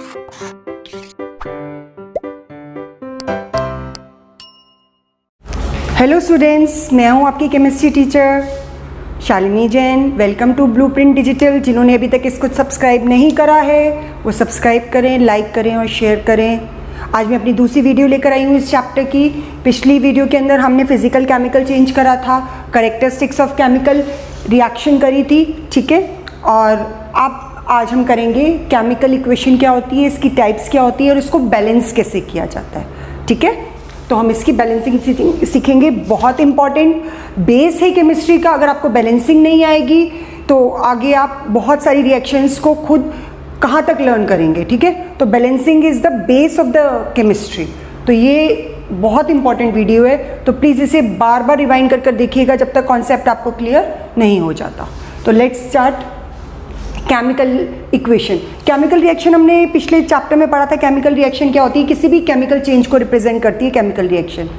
Hello students, मैं हूं आपकी chemistry teacher Shalini Jain. Welcome to Blueprint Digital. जिन्होंने अभी तक इसको सब्सक्राइब नहीं करा है वो सब्सक्राइब करें, लाइक करें और शेयर करें। आज मैं अपनी दूसरी वीडियो लेकर आई हूँ इस चैप्टर की। पिछली वीडियो के अंदर हमने फिजिकल केमिकल चेंज करा था, कैरेक्टरिस्टिक्स ऑफ केमिकल रिएक्शन करी थी, ठीक है। और अब आज हम करेंगे केमिकल इक्वेशन क्या होती है, इसकी टाइप्स क्या होती है और इसको बैलेंस कैसे किया जाता है, ठीक है। तो हम इसकी बैलेंसिंग सीखेंगे। बहुत इंपॉर्टेंट बेस है केमिस्ट्री का। अगर आपको बैलेंसिंग नहीं आएगी तो आगे आप बहुत सारी रिएक्शंस को खुद कहाँ तक लर्न करेंगे, ठीक है। तो balancing is the base of the chemistry. तो ये बहुत इंपॉर्टेंट वीडियो है, तो प्लीज़ इसे बार बार रिवाइंड कर देखिएगा जब तक कॉन्सेप्ट आपको क्लियर नहीं हो जाता। तो let's start chemical equation. Chemical reaction हमने पिछले चैप्टर में पढ़ा था। केमिकल रिएक्शन क्या होती है, किसी भी केमिकल चेंज को रिप्रेजेंट करती है केमिकल रिएक्शन।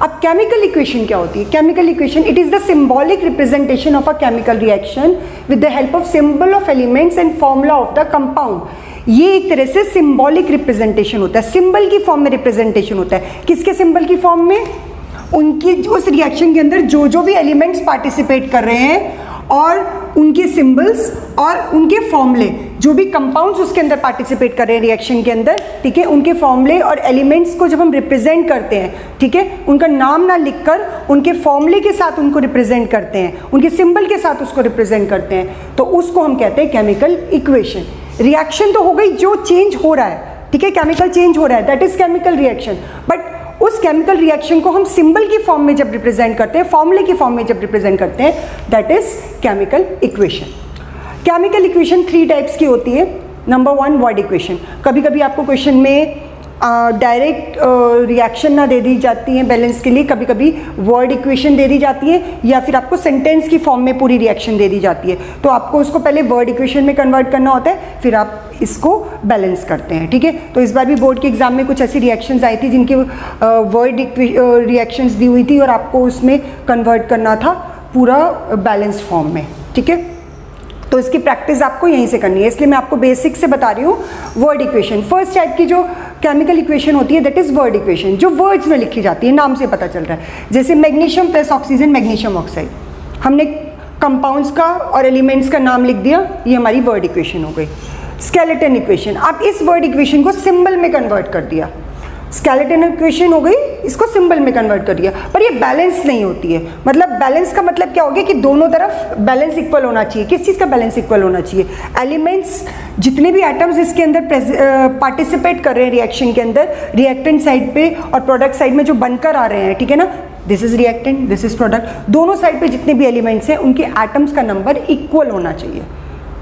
अब केमिकल इक्वेशन क्या होती है? Chemical equation it is the symbolic representation of a chemical reaction with the help of symbol of elements and formula of the compound. ये एक तरह से सिंबॉलिक रिप्रेजेंटेशन होता है, सिंबल की फॉर्म में रिप्रेजेंटेशन होता है। किसके सिंबल की फॉर्म में? उनकी उस रिएक्शन के अंदर जो जो भी एलिमेंट्स पार्टिसिपेट कर रहे हैं और उनके सिंबल्स और उनके फॉर्मूले, जो भी कंपाउंड्स उसके अंदर पार्टिसिपेट कर रहे हैं रिएक्शन के अंदर, ठीक है, उनके फॉर्मूले और एलिमेंट्स को जब हम रिप्रेजेंट करते हैं, ठीक है, उनका नाम ना लिखकर उनके फॉर्मूले के साथ उनको रिप्रेजेंट करते हैं, उनके सिंबल के साथ उसको रिप्रेजेंट करते हैं, तो उसको हम कहते हैं केमिकल इक्वेशन। रिएक्शन तो हो गई जो चेंज हो रहा है, ठीक है, केमिकल चेंज हो रहा है, that is chemical reaction. But उस केमिकल रिएक्शन को हम सिंबल की फॉर्म में जब रिप्रेजेंट करते हैं, फॉर्मूले की फॉर्म में जब रिप्रेजेंट करते हैं, that is chemical equation. Chemical equation 3 types की होती है। Number 1 word equation. कभी कभी आपको क्वेश्चन में डायरेक्ट रिएक्शन ना दे दी जाती है बैलेंस के लिए, कभी कभी वर्ड इक्वेशन दे दी जाती है या फिर आपको सेंटेंस की फॉर्म में पूरी रिएक्शन दे दी जाती है। तो आपको उसको पहले वर्ड इक्वेशन में कन्वर्ट करना होता है, फिर आप इसको बैलेंस करते हैं, ठीक है। तो इस बार भी बोर्ड के एग्जाम में कुछ ऐसी रिएक्शंस आई थी जिनके वर्ड रिएक्शंस दी हुई थी और आपको उसमें कन्वर्ट करना था पूरा बैलेंस फॉर्म में, ठीक है। तो इसकी प्रैक्टिस आपको यहीं से करनी है, इसलिए मैं आपको बेसिक से बता रही हूँ। वर्ड इक्वेशन फर्स्ट टाइप की जो केमिकल इक्वेशन होती है दैट इज वर्ड इक्वेशन, जो वर्ड्स में लिखी जाती है, नाम से पता चल रहा है। जैसे magnesium plus oxygen, magnesium oxide, हमने कंपाउंड्स का और एलिमेंट्स का नाम लिख दिया, ये हमारी वर्ड इक्वेशन हो गई। स्केलेटन इक्वेशन, आप इस वर्ड इक्वेशन को सिंबल में कन्वर्ट कर दिया, स्केलेटन इक्वेशन हो गई, इसको सिंबल में कन्वर्ट कर दिया, पर ये बैलेंस नहीं होती है। मतलब बैलेंस का मतलब क्या हो गया कि दोनों तरफ बैलेंस इक्वल होना चाहिए। किस चीज़ का बैलेंस इक्वल होना चाहिए? एलिमेंट्स, जितने भी एटम्स इसके अंदर पार्टिसिपेट कर रहे हैं रिएक्शन के अंदर, रिएक्टेंट साइड पे और प्रोडक्ट साइड में जो बनकर आ रहे हैं, ठीक है ना, this is reactant, this is product, दोनों साइड पे जितने भी एलिमेंट्स हैं उनके एटम्स का नंबर इक्वल होना चाहिए,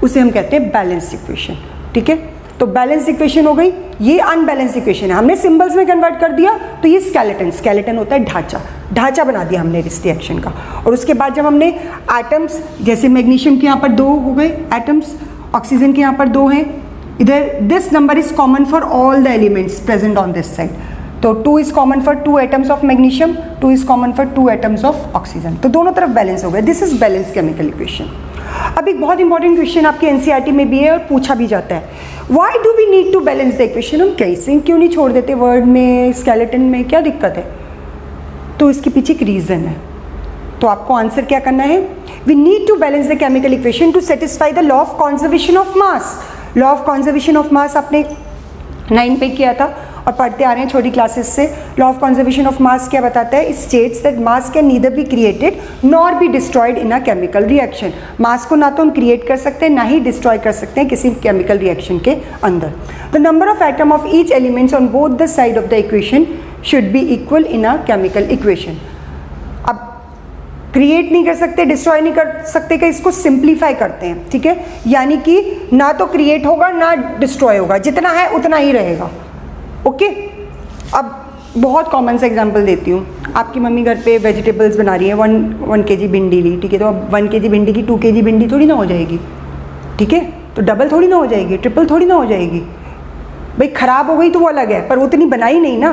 उसे हम कहते हैं बैलेंस इक्वेशन, ठीक है। तो बैलेंस इक्वेशन हो गई। ये अनबैलेंस इक्वेशन है, हमने सिंबल्स में कन्वर्ट कर दिया, तो ये स्केलेटन, स्केलेटन होता है ढांचा, ढांचा बना दिया हमने इस रिएक्शन का। और उसके बाद जब हमने एटम्स, जैसे मैग्नीशियम के यहाँ पर 2 हो गए एटम्स, ऑक्सीजन के यहाँ पर 2 हैं, इधर this number is common for all the elements present on this side, तो 2 is common for 2 atoms of magnesium, 2 is common for 2 atoms of oxygen, तो दोनों तरफ बैलेंस हो गया। This is balance chemical equation. अब एक बहुत इंपॉर्टेंट क्वेश्चन आपके एनसीईआरटी में भी है और पूछा भी जाता है, why do we need to balance the equation? हम कैसे क्यों नहीं छोड़ देते वर्ड में, स्केलेटन में, क्या दिक्कत है? तो इसके पीछे एक रीजन है, तो आपको आंसर क्या करना है? We need to balance the chemical equation to satisfy the law of conservation of mass. Law of conservation of mass आपने 9 पे किया था और पढ़ते आ रहे हैं छोटी क्लासेस से। Law of conservation of mass क्या बताता है? States that mass can neither be created nor be destroyed in a chemical reaction. Mass को ना तो हम क्रिएट कर सकते हैं ना ही डिस्ट्रॉय कर सकते हैं किसी केमिकल रिएक्शन के अंदर। The number of atom of each elements on both the side of the equation should be equal in a chemical equation. अब क्रिएट नहीं कर सकते, डिस्ट्रॉय नहीं कर सकते, कि इसको सिंप्लीफाई करते हैं, ठीक है, यानी कि ना तो क्रिएट होगा ना डिस्ट्रॉय होगा, जितना है उतना ही रहेगा, ओके। अब बहुत कॉमन सा एग्जांपल देती हूँ। आपकी मम्मी घर पे वेजिटेबल्स बना रही है, 1 kg भिंडी ली, ठीक है, तो अब 1 kg भिंडी की 2 kg भिंडी थोड़ी ना हो जाएगी, ठीक है, तो डबल थोड़ी ना हो जाएगी, ट्रिपल थोड़ी ना हो जाएगी। भाई खराब हो गई तो वो अलग है, पर वो उतनी बनाई नहीं ना,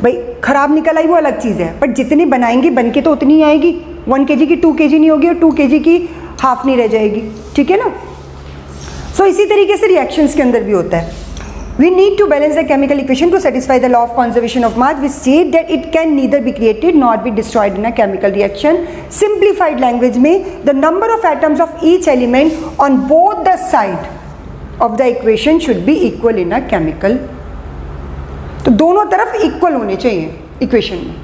भाई खराब निकल आई वो अलग चीज़ है, पर जितनी बनाएंगे बन के तो उतनी ही आएगी। 1 kg की 2 kg नहीं होगी और 2 kg की हाफ नहीं रह जाएगी, ठीक है ना। सो इसी तरीके से रिएक्शंस के अंदर भी होता है। We need to balance the chemical equation to satisfy the law of conservation of mass, which state that it can neither be created nor be destroyed in a chemical reaction. Simplified language में the number of atoms of each element on both the side of the equation should be equal in a chemical. तो दोनों तरफ equal होने चाहिए equation में,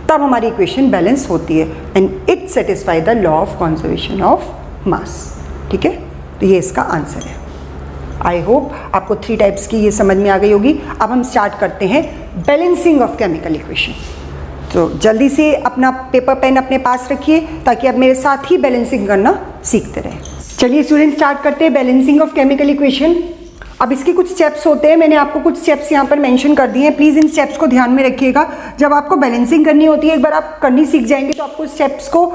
तब हमारी equation balance होती है and it satisfy the law of conservation of मास. ठीक है, तो ये इसका आंसर है. आई होप आपको 3 टाइप्स की ये समझ में आ गई होगी. अब हम स्टार्ट करते हैं बैलेंसिंग ऑफ केमिकल इक्वेशन. तो जल्दी से अपना पेपर पेन अपने पास रखिए ताकि आप मेरे साथ ही बैलेंसिंग करना सीखते रहें. चलिए स्टूडेंट, स्टार्ट करते हैं बैलेंसिंग ऑफ केमिकल इक्वेशन. अब इसके कुछ स्टेप्स होते हैं, मैंने आपको कुछ स्टेप्स यहाँ पर मेंशन कर दिए हैं. प्लीज़ इन स्टेप्स को ध्यान में रखिएगा. जब आपको बैलेंसिंग करनी होती है, एक बार आप करनी सीख जाएंगे तो आपको स्टेप्स को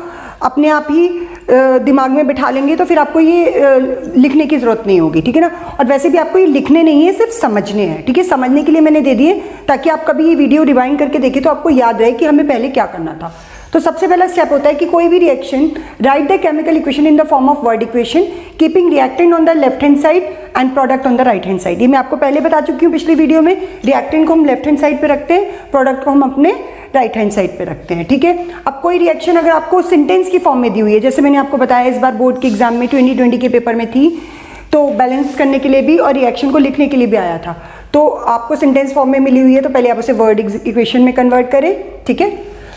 अपने आप ही दिमाग में बिठा लेंगे, तो फिर आपको ये लिखने की ज़रूरत नहीं होगी. ठीक है ना. और वैसे भी आपको ये लिखने नहीं है, सिर्फ समझने हैं. ठीक है, समझने के लिए मैंने दे दिए ताकि आप कभी ये वीडियो रिवाइंड करके देखें तो आपको याद रहे कि हमें पहले क्या करना था. तो सबसे पहला स्टेप होता है कि कोई भी reaction, right the chemical equation in the form of word equation keeping reactant on the left hand side and product on the right hand side. ये मैं आपको पहले बता चुकी हूँ पिछली वीडियो में. रिएक्टेंट को हम लेफ्ट हैंड साइड पे रखते हैं, प्रोडक्ट को हम अपने राइट हैंड साइड पे रखते हैं. ठीक है. अब कोई रिएक्शन अगर आपको सेंटेंस की फॉर्म में दी हुई है, जैसे मैंने आपको बताया इस बार बोर्ड के एग्जाम में 2020 के पेपर में थी, तो बैलेंस करने के लिए भी और रिएक्शन को लिखने के लिए भी आया था. तो आपको सेंटेंस फॉर्म में मिली हुई है, तो पहले आप उसे वर्ड इक्वेशन में कन्वर्ट करें. ठीक है.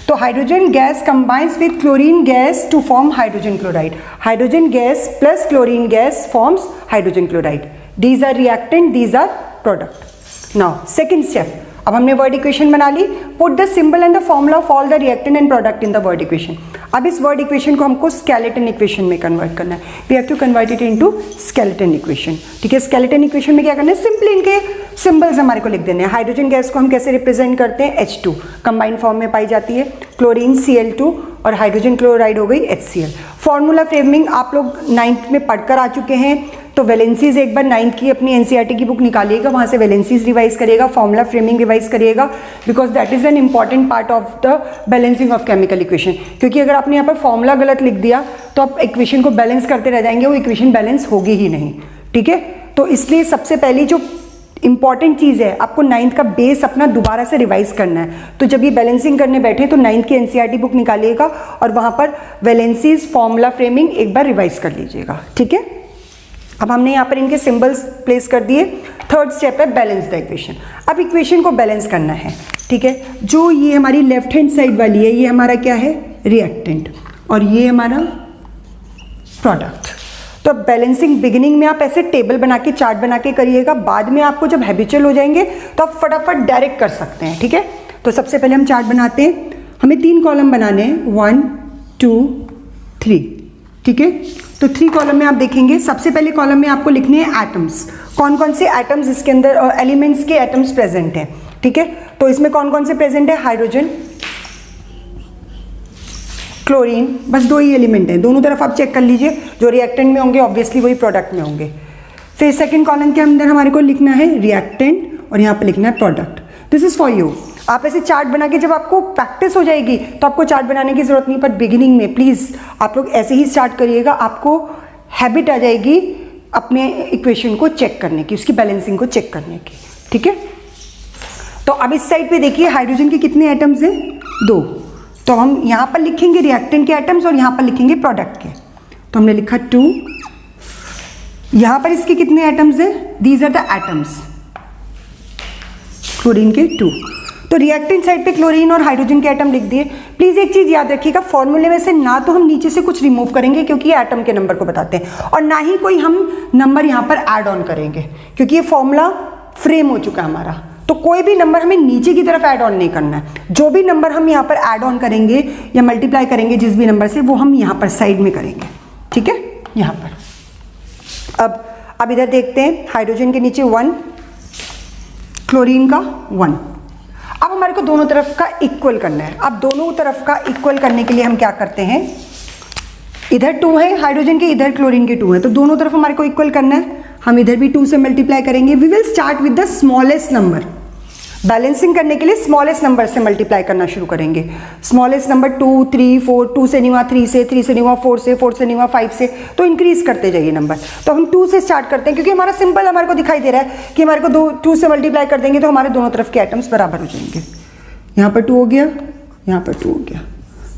तो hydrogen gas combines with chlorine gas to form hydrogen chloride. Hydrogen gas plus chlorine gas forms hydrogen chloride. These are reactant, these are product. Now second step, अब हमने वर्ड इक्वेशन बना ली. Put the symbol and the formula of all the reactant and product in the word equation. अब इस word equation को हमको skeleton equation में convert करना है. We have to convert it into skeleton equation. ठीक है. स्केलेटन इक्वेशन में क्या करना है, सिंपली इनके सिंबल्स हमारे को लिख देने हैं. हाइड्रोजन गैस को हम कैसे रिप्रेजेंट करते हैं, H2 कंबाइंड फॉर्म में पाई जाती है. क्लोरीन Cl2 और हाइड्रोजन क्लोराइड हो गई HCl. फॉर्मूला फ्रेमिंग आप लोग 9th में पढ़कर आ चुके हैं, तो वैलेंसीज एक बार 9th की अपनी NCERT की बुक निकालिएगा, वहाँ से वैलेंसीज रिवाइज करिएगा, फॉर्मूला फ्रेमिंग रिवाइज करिएगा, because that is an important part of the balancing of chemical equation. क्योंकि अगर आपने यहाँ पर फॉर्मूला गलत लिख दिया तो आप इक्वेशन को बैलेंस करते रह जाएंगे, वो इक्वेशन बैलेंस होगी ही नहीं. ठीक है. तो इसलिए सबसे पहली जो इंपॉर्टेंट चीज़ है, आपको 9th का बेस अपना दोबारा से रिवाइज करना है. तो जब ये बैलेंसिंग करने बैठे तो 9th की NCERT बुक निकालिएगा और वहाँ पर वैलेंसीज, फॉर्मूला फ्रेमिंग एक बार रिवाइज कर लीजिएगा. ठीक है. अब हमने यहाँ पर इनके सिंबल्स प्लेस कर दिए. थर्ड स्टेप है बैलेंस द इक्वेशन. अब इक्वेशन को बैलेंस करना है. ठीक है. जो ये हमारी लेफ्ट हैंड साइड वाली है, ये हमारा क्या है, रिएक्टेंट, और ये हमारा प्रोडक्ट. तो बैलेंसिंग बिगिनिंग में आप ऐसे टेबल बना के, चार्ट बना के करिएगा. बाद में आपको जब हैबिचुअल हो जाएंगे तो आप फटाफट डायरेक्ट कर सकते हैं. ठीक है. तो सबसे पहले हम चार्ट बनाते हैं. हमें 3 कॉलम बनाने हैं, 1 2 3. ठीक है. तो 3 कॉलम में आप देखेंगे, सबसे पहले कॉलम में आपको लिखने हैं एटम्स. कौन कौन से एटम्स इसके अंदर, एलिमेंट्स के एटम्स प्रेजेंट हैं. ठीक है. तो इसमें कौन कौन से प्रेजेंट है, हाइड्रोजन, क्लोरीन, बस 2 ही एलिमेंट हैं. दोनों तरफ आप चेक कर लीजिए, जो रिएक्टेंट में होंगे ऑब्वियसली वही प्रोडक्ट में होंगे. फिर सेकंड कॉलम के अंदर हमारे को लिखना है रिएक्टेंट और यहाँ पे लिखना है product. This is for you. आप ऐसे चार्ट बना के, जब आपको प्रैक्टिस हो जाएगी तो आपको चार्ट बनाने की जरूरत नहीं, पर बिगिनिंग में प्लीज़ आप लोग ऐसे ही स्टार्ट करिएगा. आपको हैबिट आ जाएगी अपने इक्वेशन को चेक करने की, उसकी बैलेंसिंग को चेक करने की. ठीक है. तो अब इस साइड पे देखिए हाइड्रोजन के कितने एटम्स हैं, 2. तो हम यहाँ पर लिखेंगे रिएक्टेंट के एटम्स और यहाँ पर लिखेंगे प्रोडक्ट के. तो हमने लिखा 2. यहाँ पर इसके कितने एटम्स हैं, these are the atoms, chlorine के 2. तो रिएक्टेंट साइड पे क्लोरीन और हाइड्रोजन के एटम लिख दिए. प्लीज एक चीज याद रखिएगा, फॉर्मूले में से ना तो हम नीचे से कुछ रिमूव करेंगे क्योंकि ये एटम के नंबर को बताते हैं, और ना ही कोई हम नंबर यहाँ पर ऐड ऑन करेंगे क्योंकि ये फॉर्मूला फ्रेम हो चुका है हमारा. तो कोई भी नंबर हमें नीचे की तरफ ऐड ऑन नहीं करना है. जो भी नंबर हम यहाँ पर ऐड ऑन करेंगे या मल्टीप्लाई करेंगे जिस भी नंबर से, वो हम यहाँ पर साइड में करेंगे. ठीक है. यहाँ पर अब इधर देखते हैं, हाइड्रोजन के नीचे 1, क्लोरीन का 1. अब हमारे को दोनों तरफ का इक्वल करना है. अब दोनों तरफ का इक्वल करने के लिए हम क्या करते हैं, इधर 2 है हाइड्रोजन के, इधर क्लोरीन के 2 है, तो दोनों तरफ हमारे को इक्वल करना है. हम इधर भी 2 से मल्टीप्लाई करेंगे. We will start with the smallest number. Balancing करने के लिए स्मॉलेस्ट नंबर से मल्टीप्लाई करना शुरू करेंगे। स्मॉलेस्ट नंबर 2, 3, 4, 2 से नहीं हुआ 3 से, 3 से नहीं हुआ 4 से, 4 से नहीं हुआ 5 से, तो इंक्रीज करते जाइए नंबर। तो हम 2 से स्टार्ट करते हैं क्योंकि हमारा सिंपल हमारे को दिखाई दे रहा है कि हमारे को 2 से मल्टीप्लाई कर देंगे तो हमारे दोनों तरफ के आइटम्स बराबर हो जाएंगे। यहाँ पर 2 हो गया, यहाँ पर 2 हो गया,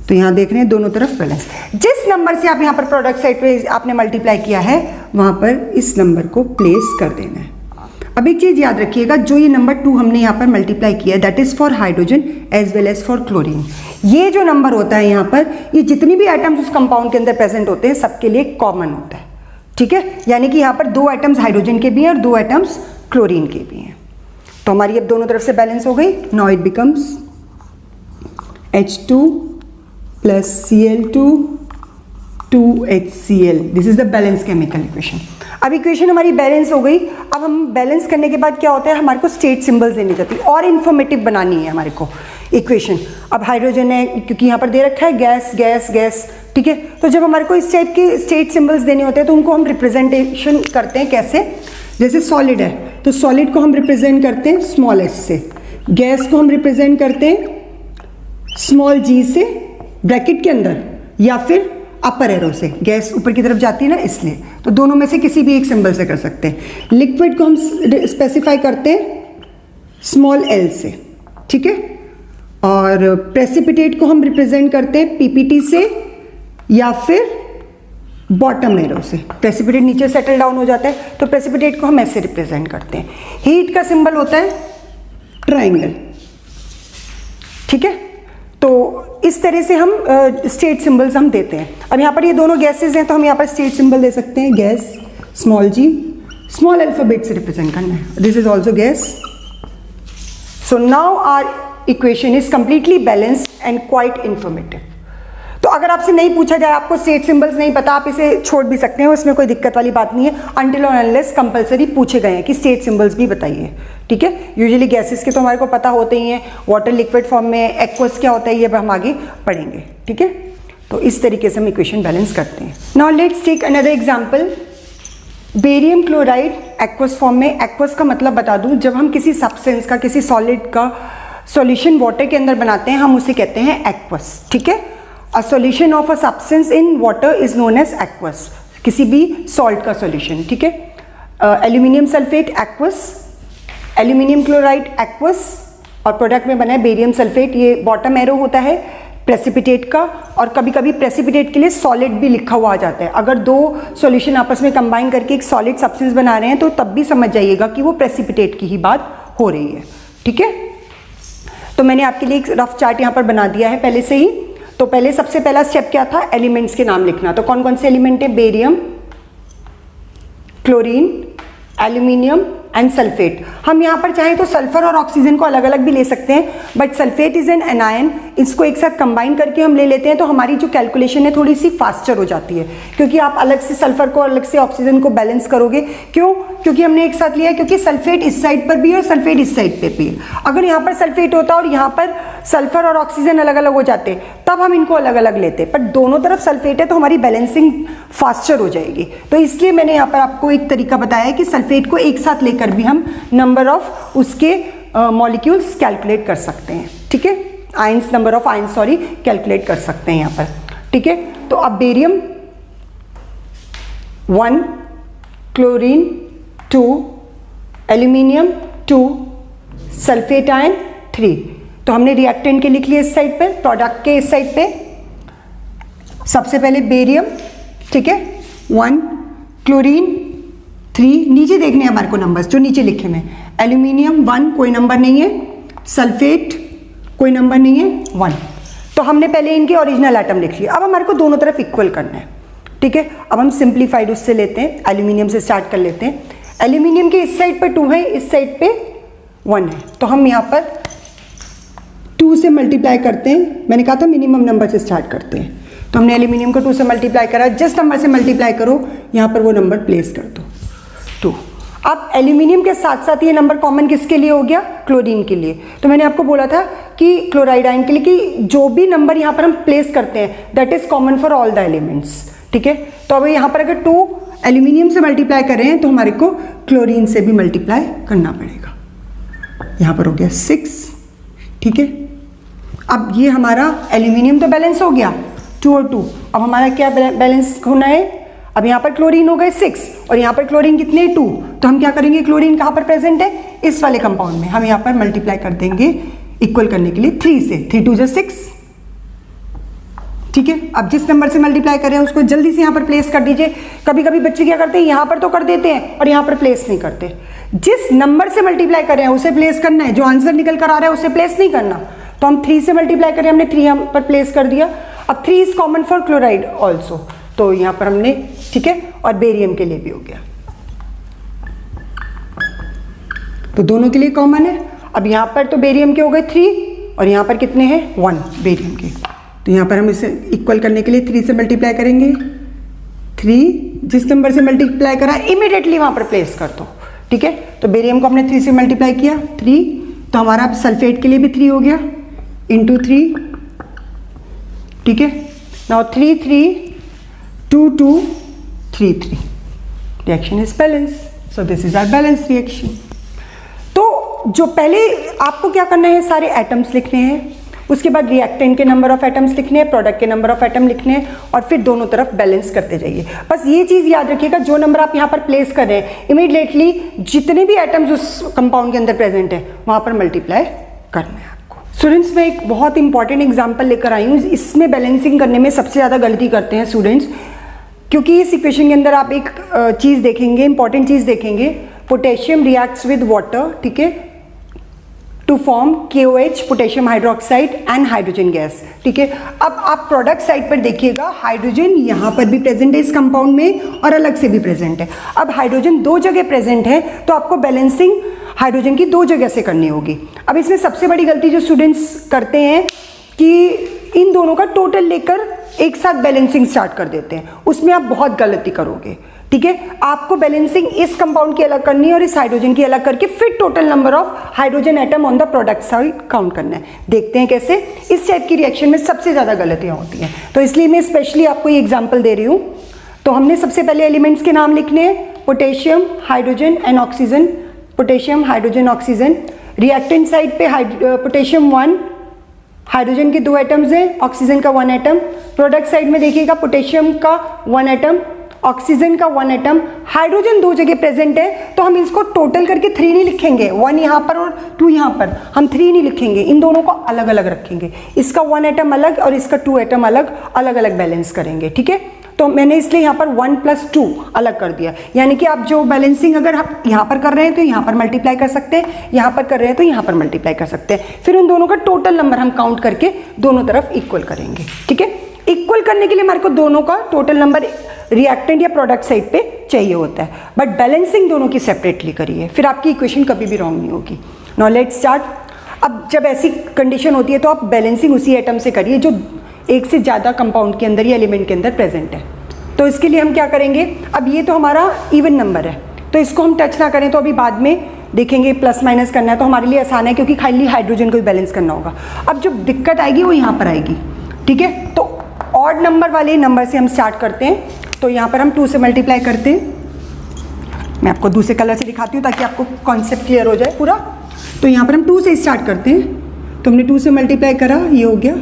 तो यहाँ देख रहे हैं दोनों तरफ बैलेंस। जिस नंबर से आप यहाँ पर प्रोडक्ट साइड पे आपने मल्टीप्लाई किया है वहाँ पर इस नंबर को प्लेस कर देना है। अब एक चीज़ याद रखिएगा, जो ये नंबर 2 हमने यहाँ पर मल्टीप्लाई किया है that is for hydrogen as well as for chlorine. ये जो नंबर होता है यहाँ पर, ये जितनी भी आइटम्स उस कंपाउंड के अंदर प्रेजेंट होते हैं सबके लिए कॉमन होता है, ठीक है। यानी कि यहाँ पर 2 आइटम्स हाइड्रोजन के भी हैं और 2 आइटम्स क्लोरीन के भी हैं। तो हमारी अब दोनों तरफ से बैलेंस हो गई। Now it becomes H2 plus Cl2 2HCl। This is the balance chemical equation. अब इक्वेशन हमारी बैलेंस हो गई। अब हम बैलेंस करने के बाद क्या होता है, हमारे को स्टेट सिंबल्स देनी जाती है और इन्फॉर्मेटिव बनानी है हमारे को इक्वेशन। अब हाइड्रोजन है क्योंकि यहाँ पर दे रखा है गैस गैस गैस, ठीक है। तो जब हमारे को इस टाइप के स्टेट सिंबल्स देने होते हैं तो उनको हम रिप्रेजेंटेशन करते हैं कैसे, जैसे सॉलिड है तो सॉलिड को हम रिप्रेजेंट करते हैं स्मॉल एस से, गैस को हम रिप्रेजेंट करते हैं स्मॉल जी से ब्रैकेट के अंदर या फिर अपर एरो से, गैस ऊपर की तरफ जाती है ना इसलिए, तो दोनों में से किसी भी एक सिंबल से कर सकते हैं। लिक्विड को हम स्पेसिफाई करते हैं स्मॉल एल से, ठीक है। और प्रेसिपिटेट को हम रिप्रेजेंट करते हैं पीपीटी से या फिर बॉटम एरो से। प्रेसिपिटेट नीचे सेटल डाउन हो जाता है तो प्रेसिपिटेट को हम ऐसे रिप्रेजेंट करते हैं। हीट का सिंबल होता है ट्राइंगल, ठीक है। तो इस तरह से हम स्टेट सिंबल्स हम देते हैं। अब यहाँ पर ये दोनों गैसेज हैं तो हम यहाँ पर स्टेट सिंबल दे सकते हैं gas, small G, small alphabet से रिप्रेजेंट करना है। This is also gas. So now our equation is completely balanced and quite informative. तो अगर आपसे नहीं पूछा जाए, आपको स्टेट सिंबल्स नहीं पता, आप इसे छोड़ भी सकते हैं, उसमें कोई दिक्कत वाली बात नहीं है, अनटिल और अनलेस कंपलसरी पूछे गए हैं कि स्टेट सिंबल्स भी बताइए, ठीक है। यूजुअली गैसेस के तो हमारे को पता होते ही हैं, वाटर लिक्विड फॉर्म में एक्वस क्या होता है ये हम आगे पढ़ेंगे, ठीक है। तो इस तरीके से हम इक्वेशन बैलेंस करते हैं। Now let's take another example, barium chloride aqueous form में। एक्वस का मतलब बता दूं, जब हम किसी सब्सटेंस का, किसी सॉलिड का सॉल्यूशन वाटर के अंदर बनाते हैं हम उसे कहते हैं एक्वस, ठीक है। A solution of a substance in water is known as aqueous। किसी भी सॉल्ट का सॉल्यूशन, ठीक है। Aluminium sulphate aqueous, aluminium chloride aqueous, और प्रोडक्ट में बना है बेरियम सल्फेट। ये बॉटम एरो होता है प्रेसिपिटेट का, और कभी कभी प्रेसिपिटेट के लिए सॉलिड भी लिखा हुआ आ जाता है। अगर 2 सॉल्यूशन आपस में कंबाइन करके एक सॉलिड सब्सटेंस बना रहे हैं तो तब भी समझ जाइएगा कि वो प्रेसिपिटेट की ही बात हो रही है, ठीक है। तो मैंने आपके लिए एक रफ चार्ट यहाँ पर बना दिया है पहले से ही। तो पहले सबसे पहला स्टेप क्या था, एलिमेंट्स के नाम लिखना। तो कौन कौन से एलिमेंट है, barium, chlorine, aluminium and sulphate. हम यहाँ पर चाहें तो सल्फर और ऑक्सीजन को अलग अलग भी ले सकते हैं, but sulphate is an anion, इसको एक साथ कंबाइन करके हम ले लेते हैं तो हमारी जो कैलकुलेशन है थोड़ी सी फास्टर हो जाती है, क्योंकि आप अलग से सल्फर को अलग से ऑक्सीजन को बैलेंस करोगे। क्यों, क्योंकि हमने एक साथ लिया है, क्योंकि सल्फेट इस साइड पर भी है और सल्फेट इस साइड पे भी है। अगर यहाँ पर सल्फेट होता और यहाँ पर सल्फर और ऑक्सीजन अलग अलग हो जाते तब हम इनको अलग अलग लेते, पर दोनों तरफ सल्फेट है तो हमारी बैलेंसिंग फास्टर हो जाएगी। तो इसलिए मैंने यहाँ पर आपको एक तरीका बताया है कि सल्फेट को एक साथ लेकर भी हम नंबर ऑफ उसके मॉलिक्यूल्स कैलकुलेट कर सकते हैं, ठीक है। Ions, number of ions sorry, calculate कर सकते हैं यहाँ पर, ठीक है। तो अब barium 1, chlorine 2, aluminium 2, sulphate ion 3। तो हमने रिएक्टेंट के लिख लिए इस साइड पे, प्रोडक्ट के इस साइड पे। सबसे पहले बेरियम, ठीक है, 1, क्लोरीन 3, नीचे देखने हमारे को नंबर्स जो नीचे लिखे में, एल्यूमिनियम 1 कोई नंबर नहीं है, सल्फेट कोई नंबर नहीं है 1। तो हमने पहले इनके ओरिजिनल एटम लिख लिए। अब हमारे को दोनों तरफ इक्वल करना है, ठीक है। अब हम सिंप्लीफाइड उससे लेते हैं, एल्यूमिनियम से स्टार्ट कर लेते हैं। एल्यूमिनियम के इस साइड पर 2 है, इस साइड पे 1 है, तो हम यहाँ पर 2 से मल्टीप्लाई करते हैं। मैंने कहा था मिनिमम नंबर से स्टार्ट करते हैं, तो हमने एल्यूमिनियम को 2 से मल्टीप्लाई करा। जिस नंबर से मल्टीप्लाई करो यहाँ पर वो नंबर प्लेस कर दो, 2। अब एल्यूमिनियम के साथ साथ ये नंबर कॉमन किसके लिए हो गया, क्लोरीन के लिए। तो मैंने आपको बोला था कि क्लोराइड आयन के लिए कि जो भी नंबर यहाँ पर हम प्लेस करते हैं that is common for all the elements, ठीक है। तो अब यहाँ पर अगर 2 एल्यूमिनियम से मल्टीप्लाई कर रहे हैं तो हमारे को क्लोरीन से भी मल्टीप्लाई करना पड़ेगा। यहाँ पर हो गया 6, ठीक है। अब ये हमारा एल्यूमिनियम तो बैलेंस हो गया 2 और 2, अब हमारा क्या बैलेंस होना है, अब यहाँ पर क्लोरीन हो गए 6 और यहाँ पर क्लोरीन कितने 2, तो हम क्या करेंगे, क्लोरीन कहाँ पर प्रेजेंट है, इस वाले कंपाउंड में, हम यहाँ पर मल्टीप्लाई कर देंगे इक्वल करने के लिए 3 से, 3 2 6, ठीक है। अब जिस नंबर से मल्टीप्लाई कर रहे हैं उसको जल्दी से यहाँ पर प्लेस कर दीजिए। कभी कभी बच्चे क्या करते हैं, यहाँ पर तो कर देते हैं और यहाँ पर प्लेस नहीं करते। जिस नंबर से मल्टीप्लाई कर रहे हैं उसे प्लेस करना है, जो आंसर निकल कर आ रहा है उसे प्लेस नहीं करना। तो हम 3 से मल्टीप्लाई करें, हमने 3 यहाँ पर प्लेस कर दिया। अब 3 is common for chloride also, तो यहाँ पर हमने, ठीक है, और बेरियम के लिए भी हो गया, तो दोनों के लिए कॉमन है। अब यहाँ पर तो बेरियम के हो गए 3 और यहाँ पर कितने हैं 1 बेरियम के, तो यहाँ पर हम इसे इक्वल करने के लिए 3 से मल्टीप्लाई करेंगे। 3 जिस नंबर से मल्टीप्लाई करा इमीडिएटली वहाँ पर प्लेस कर दो, ठीक है। तो बेरियम को हमने 3 से मल्टीप्लाई किया 3, तो हमारा अब सल्फेट के लिए भी 3 हो गया इंटू 3, ठीक है। Now 3 3 2 2 3 3, reaction is balance, so this is our balance reaction. तो जो पहले आपको क्या करना है, सारे एटम्स लिखने हैं, उसके बाद रिएक्टेंट के नंबर ऑफ एटम्स लिखने हैं, प्रोडक्ट के नंबर ऑफ एटम लिखने हैं, और फिर दोनों तरफ बैलेंस करते जाइए। बस ये चीज़ याद रखिएगा, जो नंबर आप यहाँ पर प्लेस कर रहे हैं इमीडिएटली जितने भी एटम्स उस कंपाउंड के अंदर प्रेजेंट है वहाँ पर मल्टीप्लाई करना है आपको। स्टूडेंट्स, मैं एक बहुत इंपॉर्टेंट एग्जाम्पल लेकर आई हूँ। इसमें बैलेंसिंग करने में सबसे ज़्यादा गलती करते हैं स्टूडेंट्स, क्योंकि इस इक्वेशन के अंदर आप एक चीज़ देखेंगे, इंपॉर्टेंट चीज़ देखेंगे, पोटेशियम रिएक्ट्स विद वाटर, ठीक है, to form KOH potassium hydroxide and hydrogen gas, ठीक है। अब आप प्रोडक्ट साइड पर देखिएगा, हाइड्रोजन यहाँ पर भी प्रेजेंट है इस कंपाउंड में और अलग से भी प्रेजेंट है। अब हाइड्रोजन 2 जगह प्रेजेंट है, तो आपको बैलेंसिंग हाइड्रोजन की 2 जगह से करनी होगी। अब इसमें सबसे बड़ी गलती जो स्टूडेंट्स करते हैं कि इन दोनों का टोटल लेकर एक साथ बैलेंसिंग स्टार्ट कर देते हैं, उसमें आप बहुत गलती करोगे, ठीक है। आपको बैलेंसिंग इस कंपाउंड की अलग करनी है और इस हाइड्रोजन की अलग करके फिर total number of hydrogen atom on the product side count करना है। देखते हैं कैसे। इस टाइप की रिएक्शन में सबसे ज़्यादा गलतियाँ होती हैं, तो इसलिए मैं स्पेशली आपको ये एग्जाम्पल दे रही हूँ। तो हमने सबसे पहले एलिमेंट्स के नाम लिखने हैं, potassium, hydrogen and oxygen, potassium, hydrogen, oxygen. Reactant side पे पोटेशियम 1, हाइड्रोजन के 2 एटम्स हैं, ऑक्सीजन का 1 एटम। प्रोडक्ट साइड में देखिएगा पोटेशियम का 1 एटम, ऑक्सीजन का 1 एटम, हाइड्रोजन 2 जगह प्रेजेंट है, तो हम इसको टोटल करके 3 नहीं लिखेंगे, 1 यहाँ पर और 2 यहाँ पर, हम 3 नहीं लिखेंगे, इन दोनों को अलग अलग रखेंगे। इसका 1 एटम अलग और इसका 2 एटम अलग, अलग अलग बैलेंस करेंगे, ठीक है। तो मैंने इसलिए यहाँ पर 1 + 2 अलग कर दिया, यानी कि आप जो बैलेंसिंग अगर आप यहाँ पर कर रहे हैं तो यहाँ पर मल्टीप्लाई कर सकते हैं, यहाँ पर कर रहे हैं तो यहाँ पर मल्टीप्लाई कर सकते हैं, फिर उन दोनों का टोटल नंबर हम काउंट करके दोनों तरफ इक्वल करेंगे, ठीक है। इक्वल करने के लिए हमारे को दोनों का टोटल नंबर रिएक्टेंट या प्रोडक्ट साइड पे चाहिए होता है, बट बैलेंसिंग दोनों की सेपरेटली करिए, फिर आपकी इक्वेशन कभी भी रॉन्ग नहीं होगी। Now let's start. अब जब ऐसी कंडीशन होती है तो आप बैलेंसिंग उसी एटम से करिए जो एक से ज़्यादा कंपाउंड के अंदर या एलिमेंट के अंदर प्रेजेंट है। तो इसके लिए हम क्या करेंगे, अब ये तो हमारा इवन नंबर है, तो इसको हम टच ना करें, तो अभी बाद में देखेंगे प्लस माइनस करना है, तो हमारे लिए आसान है क्योंकि खाली हाइड्रोजन को ही बैलेंस करना होगा। अब जो दिक्कत आएगी वो यहाँ पर आएगी, ठीक है। तो ऑड नंबर वाले नंबर से हम स्टार्ट करते हैं, तो यहाँ पर हम 2 से मल्टीप्लाई करते हैं। मैं आपको दूसरे कलर से दिखाती हूँ ताकि आपको कॉन्सेप्ट क्लियर हो जाए पूरा। तो यहाँ पर हम 2 से स्टार्ट करते हैं, तो हमने 2 से मल्टीप्लाई करा, ये हो गया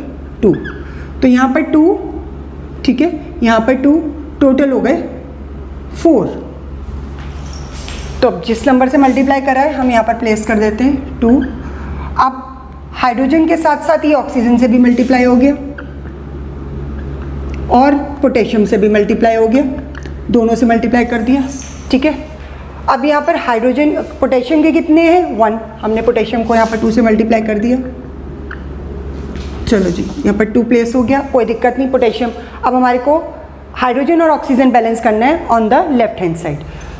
2, तो यहाँ पर 2, ठीक है, यहाँ पर 2, टोटल हो गए 4। तो अब जिस नंबर से मल्टीप्लाई करा है हम यहाँ पर प्लेस कर देते हैं 2। अब हाइड्रोजन के साथ साथ ये ऑक्सीजन से भी मल्टीप्लाई हो गया और पोटेशियम से भी मल्टीप्लाई हो गया, दोनों से मल्टीप्लाई कर दिया, ठीक है। अब यहाँ पर हाइड्रोजन पोटेशियम के कितने हैं 1, हमने पोटेशियम को यहाँ पर 2 से मल्टीप्लाई कर दिया। चलो जी, यहाँ पर 2 प्लेस हो गया, कोई दिक्कत नहीं। पोटेशियम, अब हमारे को हाइड्रोजन और ऑक्सीजन बैलेंस करना है on the left hand side,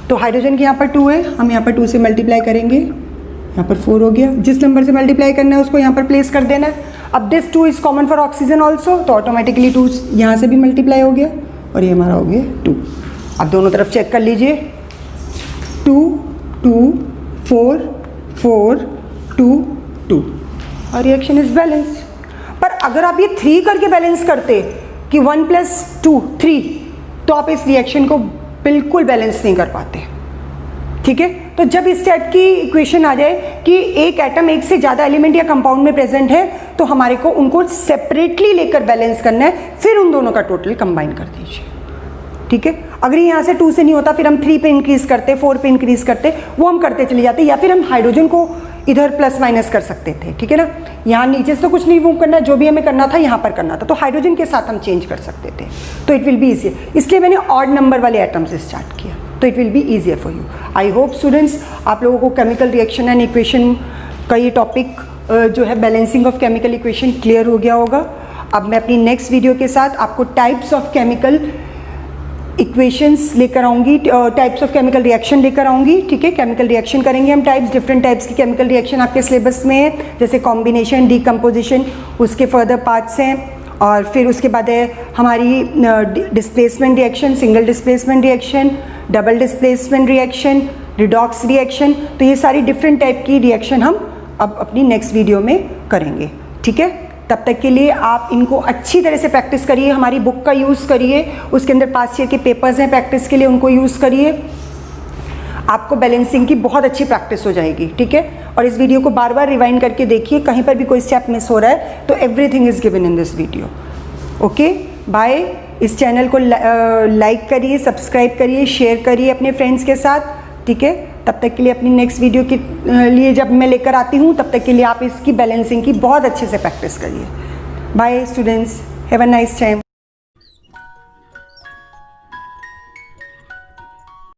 तो हाइड्रोजन के यहाँ पर 2 है, हम यहाँ पर 2 से मल्टीप्लाई करेंगे, यहाँ पर 4 हो गया। जिस नंबर से मल्टीप्लाई करना है उसको यहाँ पर प्लेस कर देना है। अब this 2 is common for oxygen also, तो ऑटोमेटिकली 2 यहाँ से भी मल्टीप्लाई हो गया और ये हमारा हो गया 2। अब दोनों तरफ चेक कर लीजिए, 2 2 4 4 2 2 और रिएक्शन इज बैलेंस। पर अगर आप ये 3 करके बैलेंस करते कि 1 + 2 3, तो आप इस रिएक्शन को बिल्कुल बैलेंस नहीं कर पाते, ठीक है। तो जब इस टाइप की इक्वेशन आ जाए कि एक एटम एक से ज़्यादा एलिमेंट या कंपाउंड में प्रेजेंट है, तो हमारे को उनको सेपरेटली लेकर बैलेंस करना है, फिर उन दोनों का टोटल कंबाइन कर दीजिए। ठीक है। अगर यहाँ से 2 से नहीं होता, फिर हम 3 पे इंक्रीज करते, 4 पे इंक्रीज करते, वो हम करते चले जाते, या फिर हम हाइड्रोजन को इधर प्लस माइनस कर सकते थे। ठीक है ना। यहाँ नीचे से तो कुछ नहीं मूव करना, जो भी हमें करना था यहाँ पर करना था, तो हाइड्रोजन के साथ हम चेंज कर सकते थे, तो इट विल बी ईजी। इसलिए मैंने ऑड नंबर वाले एटम से स्टार्ट किया, तो it will be easier for you. I hope students आप लोगों को केमिकल रिएक्शन एंड इक्वेशन का ये टॉपिक जो है balancing of chemical equation clear हो गया होगा। अब मैं अपनी नेक्स्ट वीडियो के साथ आपको टाइप्स ऑफ केमिकल इक्वेशंस लेकर आऊँगी, टाइप्स ऑफ केमिकल रिएक्शन लेकर आऊँगी। ठीक है। केमिकल रिएक्शन करेंगे हम, टाइप्स, डिफरेंट टाइप्स की केमिकल रिएक्शन आपके सिलेबस में है, जैसे कॉम्बिनेशन, डीकम्पोजिशन, उसके फर्दर पार्ट्स हैं। और फिर उसके बाद है हमारी displacement reaction, single displacement reaction, double displacement reaction, redox reaction. तो ये सारी डिफरेंट टाइप की रिएक्शन हम अब अपनी नेक्स्ट वीडियो में करेंगे। ठीक है। तब तक के लिए आप इनको अच्छी तरह से प्रैक्टिस करिए, हमारी बुक का यूज़ करिए, उसके अंदर पास्ट ईयर के पेपर्स हैं प्रैक्टिस के लिए, उनको यूज़ करिए, आपको बैलेंसिंग की बहुत अच्छी प्रैक्टिस हो जाएगी। ठीक है। और इस वीडियो को बार बार रिवाइंड करके देखिए, कहीं पर भी कोई स्टेप मिस हो रहा है तो everything is given in this video. Okay, bye. इस चैनल को लाइक करिए, सब्सक्राइब करिए, शेयर करिए अपने फ्रेंड्स के साथ। ठीक है। तब तक के लिए अपनी नेक्स्ट वीडियो के लिए जब मैं लेकर आती हूँ, तब तक के लिए आप इसकी बैलेंसिंग की बहुत अच्छे से प्रैक्टिस करिए। Bye students, have a nice time.